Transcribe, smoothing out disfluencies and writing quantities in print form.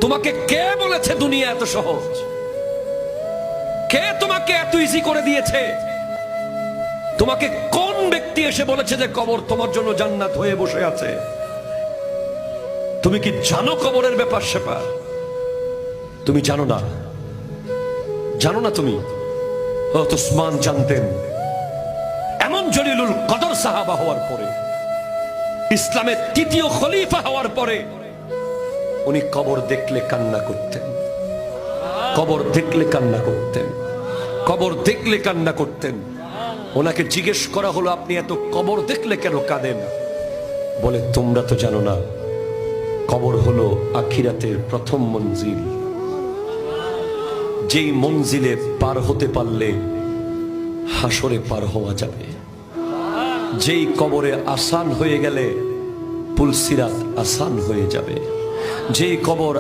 তোমাকে কে বলেছে দুনিয়া এত সহজ? কে তোমাকে এত ইজি করে দিয়েছে? তোমাকে কোন ব্যক্তি এসে বলেছে যে কবর তোমার জন্য জান্নাত হয়ে বসে আছে? তুমি কি জানো কবরের ব্যাপার স্যাপার? তুমি জানো না, জানো না তুমি? হযরত উসমান জানতেন। এমন জলিলুল কদর সাহাবা হওয়ার পরে, ইসলামের তৃতীয় খলিফা হওয়ার পরে উনি কবর দেখলে কান্না করতেন। কবর দেখলে কান্না করতেন। কবর দেখলে কান্না করতেন। ওনাকে জিজ্ঞেস করা হলো, আপনি এত কবর দেখলে কেন কাঁদেন? বলে, তোমরা তো জানো না, কবর হলো আখিরাতের প্রথম মঞ্জিল। যেই মঞ্জিলে পার হতে পারলে হাসরে পার হওয়া যাবে। যেই কবরে আসান হয়ে গেলে পুলসিরাত আসান হয়ে যাবে। যেই কবর